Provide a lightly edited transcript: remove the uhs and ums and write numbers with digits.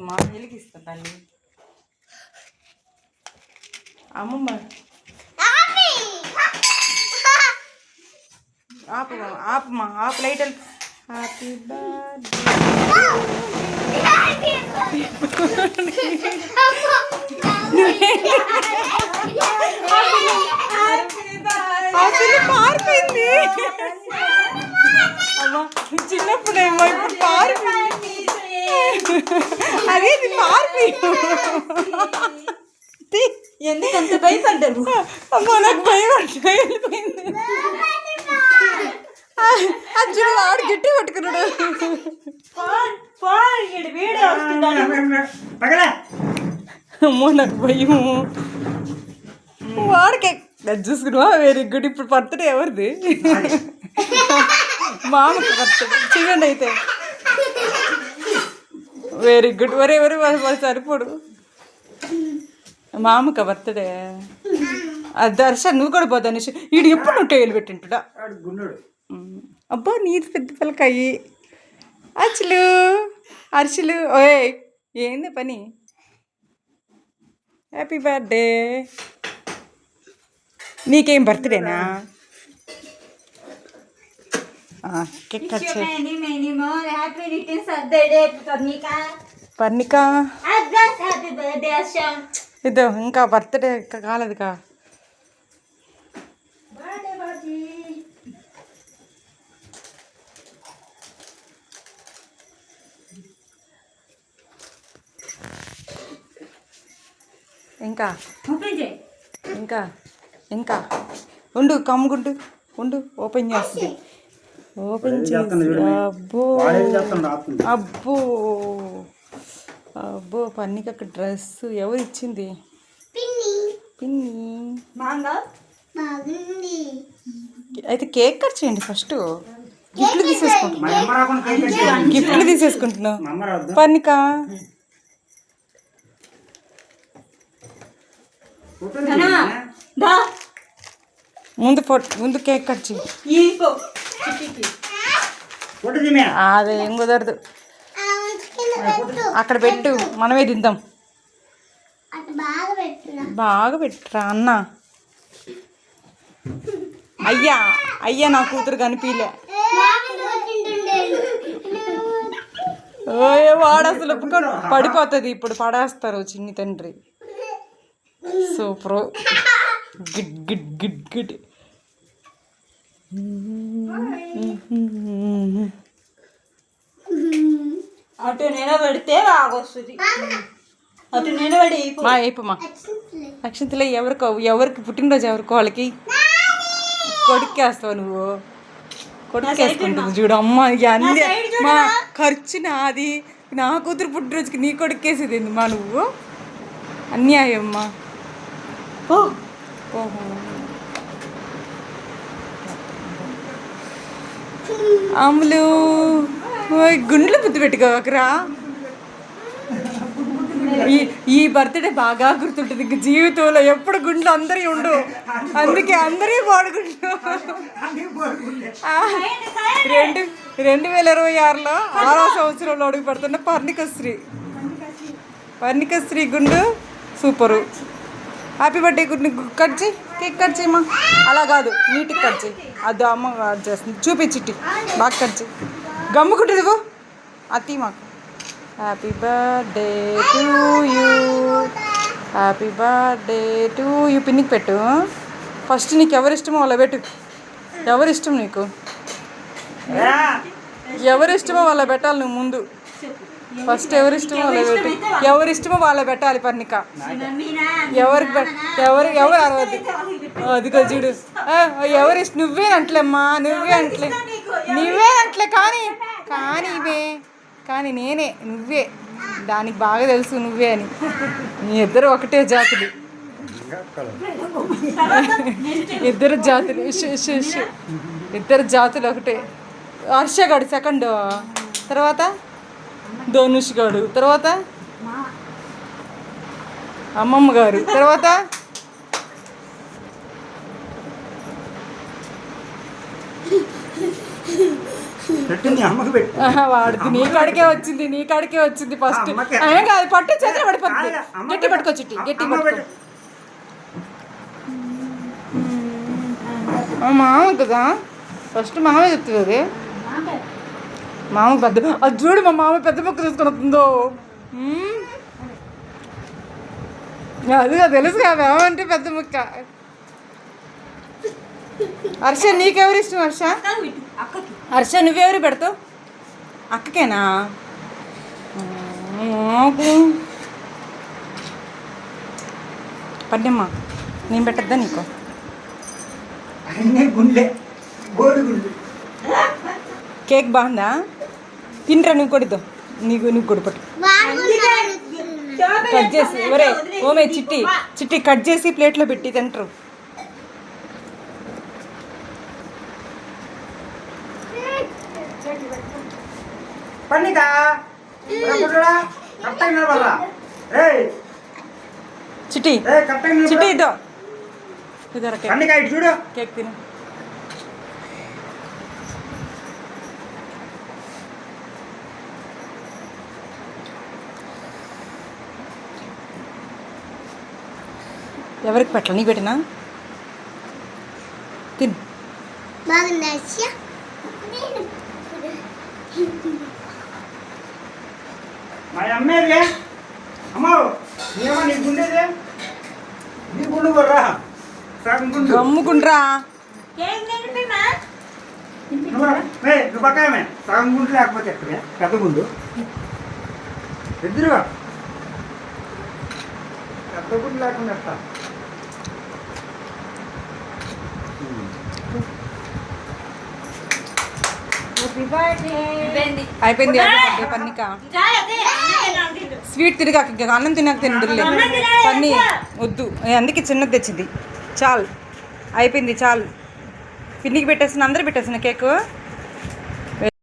అమ్మమ్మ వెలిగిస్తా తల్లి. అమ్మమ్మ ఆపమ్మా ఆపు లైట్. హ్యాపీ బర్త్డే పారిపోయింది. అమ్మా చిన్నప్పుడేమో ఇప్పుడు పారిపోయింది. అదేది పారిపోయింది. ఎందుకంత భయపడ్డావు? అమ్మా నాకు భయం వెళ్ళిపోయింది. అచ్చుడు వాడు గట్టి పట్టుకున్నాడు. అమ్మో నాకు భయము. వాడికి చూసుకున్నావా? Very good. ఇప్పుడు బర్త్డే ఎవరిది? మామకి బర్త్డే. చూడండి అయితే. Very good. ఒరే వాడు సరిపోడు. మామక బర్త్డే. దర్శన్ నువ్వు కూడా పోతా నిషి. వీడు ఎప్పుడు నువ్వు టైలు పెట్టింటుడా? అబ్బా నీరు పెద్ద పిల్లకాయి. అరుచులు ఓయ్ ఏంది పని? Happy birthday. నీకేం బర్త్డేనా? కేక్ కట్ చేయి. పర్ణిక ఇదో ఇంకా బర్త్డే ఇంకా కాలేదుగా. ఇంకా ఇంకా ఇంకా ఉండు కమ్ముకుంటూ ఉండు. ఓపెన్ చేస్తుంది. ఓపెన్ చేసి అబ్బో అబ్బో అబ్బో పన్నీకి అక్కడ డ్రెస్ ఎవరు ఇచ్చింది? పిన్ని. అయితే కేక్ కట్ చేయండి ఫస్ట్. గిఫ్ట్లు తీసేసుకుంటున్నావు పన్నీక. ముందు కేక్ కట్ చేయి. అదేం కుదరదు. అక్కడ పెట్టు, మనమే తిందాం. బాగా పెట్టురా అన్న. అయ్యా నా కూతురు కనిపించలే. ఓయే వాడు అసలు పడిపోతుంది. ఇప్పుడు పడేస్తారు చిన్ని తండ్రి. సూపర్. గిడ్ గిడ్ గిడ్ గిడ్. అటు నిలబడితే బాగొస్తుంది. అటు నిలబడి అయిపోమా. అక్షంతలో ఎవరికి పుట్టినరోజు ఎవరికి వాళ్ళకి కొడుకేస్తావు నువ్వు. కొడుకేసుకుంటుంది చూడు అమ్మ. అన్నీ మా ఖర్చు నాది. నా కూతురు పుట్టినరోజుకి నీ కొడుకేసేది మా నువ్వు. అన్యాయమ్మా. ఓహో అమ్ములు గుండెలు బుద్ధి పెట్టుకోకరా. ఈ బర్త్డే బాగా గుర్తుంటుంది. ఇంక జీవితంలో ఎప్పుడు గుండెలు అందరి ఉండు. అందుకే అందరి పాడుకుంటు. 2026లో 6వ సంవత్సరంలో అడుగు పెడుతున్న పర్ణికశ్రీ గుండు సూపరు. హ్యాపీ బర్త్డే గుండు కట్ చేయి. కేక్ కట్ చేయమ్మా. అలా కాదు, నీట్గా కట్ చేయి. అది అమ్మ కట్ చేస్తుంది. చూపించిట్టి బాగా కట్ చేయి. గమ్ముకుంటుంది అతి మాకు. Happy birthday to you. Happy birthday to you. పిన్నికి పెట్టు ఫస్ట్. నీకు ఎవరిష్టమో వాళ్ళ పెట్టు. ఎవరిష్టం నీకు? ఎవరిష్టమో వాళ్ళ పెట్టాలి నువ్వు ముందు. ఫస్ట్ ఎవరిష్టమో వాళ్ళ పెట్టు. ఎవరిష్టమో వాళ్ళ పెట్టాలి పర్ణిక. ఎవరికి ఎవరు అరవద్దు. అదిగో చూడు. ఎవరిష్టం నువ్వే అంటలేమ్మా. నువ్వే అంటలే కానీ నేనే. నువ్వే దానికి బాగా తెలుసు నువ్వే అని. నీ ఇద్దరు ఒకటే జాతులు. ఇద్దరు జాతులు ఒకటే. హర్ష గాడు సెకండ్. తర్వాత ధనుష్ గాడు. తర్వాత అమ్మమ్మ గారు. తర్వాత పెట్టు నీ అమ్మకి పెట్టు. వాడికి నీ కాడికే వచ్చింది ఫస్ట్. అమ్మకే. ఏం కాదు, పట్టు చేతిలో పడిపోతుంది. కాదు, అమ్మకే గట్టి పట్టుకో చిట్టి, గట్టి అమ్మ పట్టుకో. పెట్టు. మామ కదా ఫస్ట్ మామే చెప్తుంది అది. మామ పెద్ద, అది చూడు మా మామ పెద్ద ముక్క తీసుకొని వస్తుందో. అదిగా తెలుసుగా మామ అంటే పెద్ద ముక్క. హర్ష నీకెవరు ఇష్టం? హర్ష నువ్వెవరు పెడతావు? అక్కకేనా? నాకు పన్నెమ్మ నేను పెట్టద్దా నీకు? అన్నీ గుండె గోడు గుండె. కేక్ బాగుందా? తింటరా నువ్వు కొడుతో, నీకు కొడు పట్టు. కట్ చేసి ఒరే ఓమే చిట్టి కట్ చేసి ప్లేట్లో పెట్టి తింటారు. పన్నిక కరెక్ట్గా నిలబడరా. ఏయ్ చిట్టి కరెక్ట్గా చిట్టి నిలబడ. ఇదో కేక్, పన్నిక ఇటు చూడు. కేక్ తిను. ఎవరికి పెట్టాలి? నీకు పెట్టినా తిను. మా అమ్మేదే అమ్మో ఏమో నీ గుండేదే, నీ గుండు కొర్రా సగం గుండు. గమ్ముకుండ్రా. నువ్వు పక్కమే సగం గుండు లేకపోతే ఎక్కడే పెద్ద గుండు ఎదురుగా పెద్ద గుండు లేకుండా ఎట్లా? అయిపోయింది పన్నిక. స్వీట్ తిరిగా అన్నం తిన్నాక తిందులే. పన్నీ వద్దు, అందుకే చిన్నది తెచ్చింది. చాలు అయిపోయింది చాలు. పిన్నికి పెట్టేసిన అందరూ పెట్టేసిన కేక్.